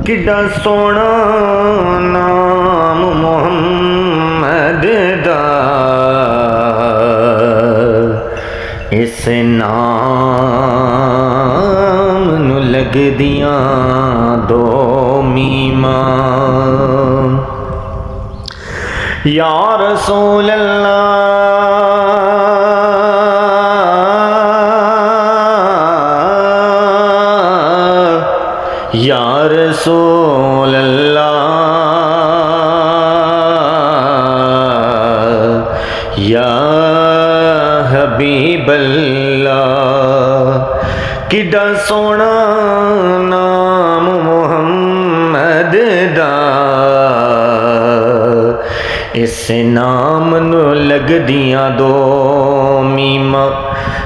किड्डा सोना नाम मुहम्मद दा, इस नाम नू लगदियां दो मीमा। या रसूल अल्लाह, या रसूल अल्लाह, या हबीब अल्लाह। किड्डा सोना नाम मुहम्मद दा, इस नाम नू लगदियां दो मीमा।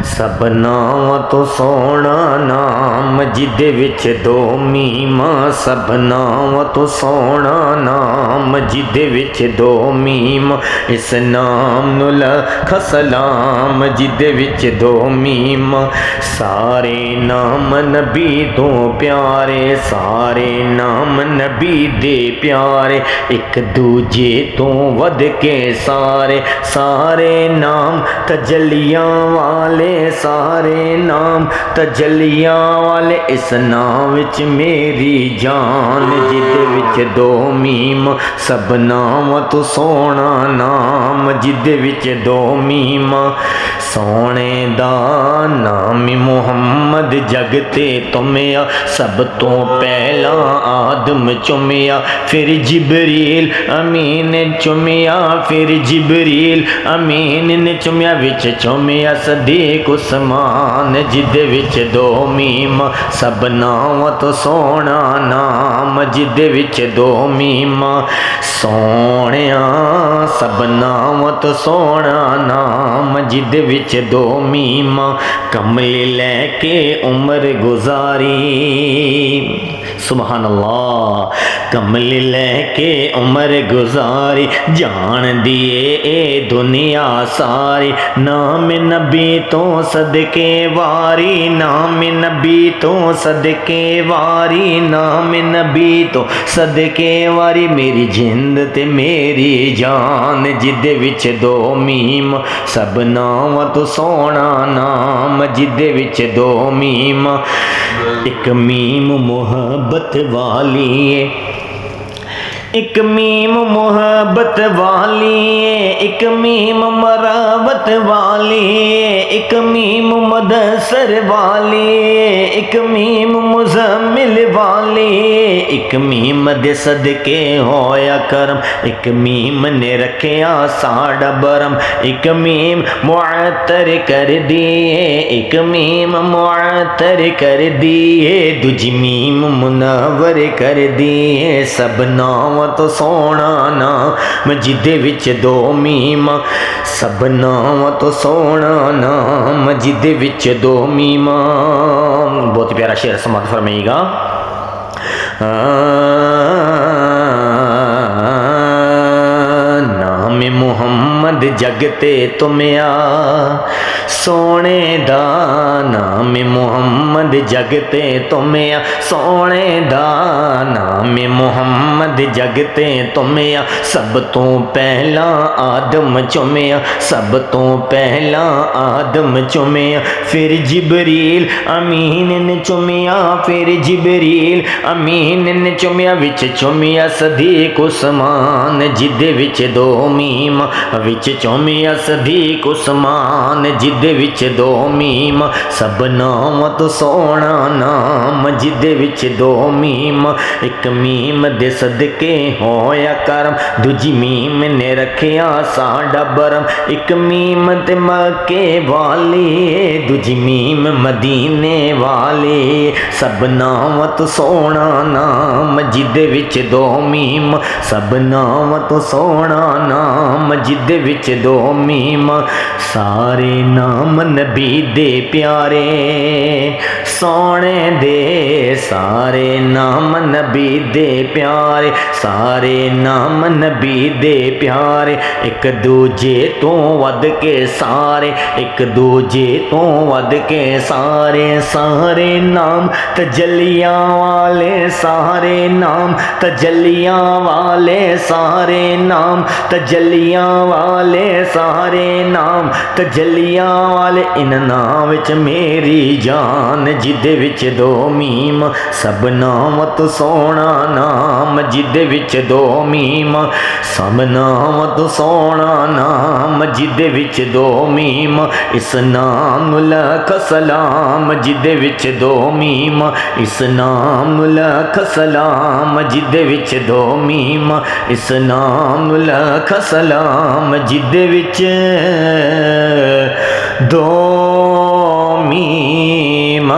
सब नाम तो सोना नाम जिदे विच दो मीमा। सब नाम तो सोना नाम जिदे विच दो मीमा। इस नाम नू लख सलाम जिदे विच दो मीमा। सारे नाम नबी तो प्यारे, सारे नाम नबी दे प्यारे, एक दूजे तो वध के सारे। सारे नाम तजलियां वाले, सारे नाम तजलियां वाले। इस नाम विच मेरी जान जिदे विच दो मीम। सब नाम तो सोना नाम जिदे विच दो मीम। सोने दा नाम मुहम्मद जगते तुमया, सब तो पहला आदम चुमया। फिर जिबरील अमीन चुमया, फिर जिबरील अमीन ने चुमया। विच चुमया सदीक उस्मान जिदे विच दो मीम। सब नाम तो सोना नाम जिदे विच दो मीम। सोनिया सब नाम तो सोना नाम जिदे विच दो मीम। कमली लैके उम्र गुजारी, सुभान अल्लाह। कमली लैके उम्र गुजारी, जान दिए ए दुनिया सारी। नाम नबी तो सदके वारी, नाम नबी तो सदके वारी, नाम नबी तो सदके वारी। मेरी जिंद ते मेरी जान जिदे विच दो मीम। सब नाम तो सोना नाम जिदे विच दो मीम। एक मीम मोहब्बत वाली, एक मीम मोहब्बत वाली, एक मीम मरावत वाली, एक मीम मुदस्सर वाली, एक मीम मुज़म्मिल वाली। एक मीम दे सदके होया करम, एक मीम ने रखिया साड़ा बरम। एक मीम मुअत्तर कर दिए, एक मीम मुअत्तर कर दिए। दूजी मीम मुनव्वर कर दिए। सब नाम तो सोना नाम जिदे विच दो मीम। सब नाम तो सोना नाम जिदे विच दो मीम। बहुत प्यारा शेर समाप्त फरमाइएगा। नाम मुहम्मद जगते तुमया, सोने दा नाम मुहम्मद जगते तुमया। सोने दा नाम मुहम्मद जगते तुमया। सब तो पहला आदम चुमया, सब तो पहला आदम चुमया। फिर जिबरील अमीन ने चुमया, फिर जिबरील अमीन ने चुमया। विच चुमया सदीक उस्मान जिदे विच दो मीम। विच चुमया सदीक उस्मान जिदे विच दो मीम। सब नाम तो सोना नाम जिदे विच दो मीम। एक मीम दे सदके होया करम, दूजी मीम ने रखिया साड़ा बरम। एक मीम ते मक्के वाली, दूजी मीम मदीने वाली। सब नाम तो सोना नाम जिदे विच दो मीम। सब नाम तो सोना नाम जिदे विच दो मीम सारे नाम नबी दे प्यारे सोने दे सारे नाम नबी दे प्यारे सारे नाम नबी दे प्यारे एक दूजे तो वध के सारे एक दूजे तो वध के सारे सारे नाम तजलियां वाले सारे नाम तजलियां वाले सारे नाम तजलियां वाले सारे नाम तजलियां वाले इन नाम विच मेरी जान जिदे विच दो मीम सब नाम तो सोना नाम जिदे विच दो मीम सब नाम तो सोना नाम जिदे विच दो मीम इस नाम लख सलाम जिदे विच दो मीम इस नाम लख सलाम जिदे विच दो मीम इस नाम लख सलाम जिदे विच दो मीम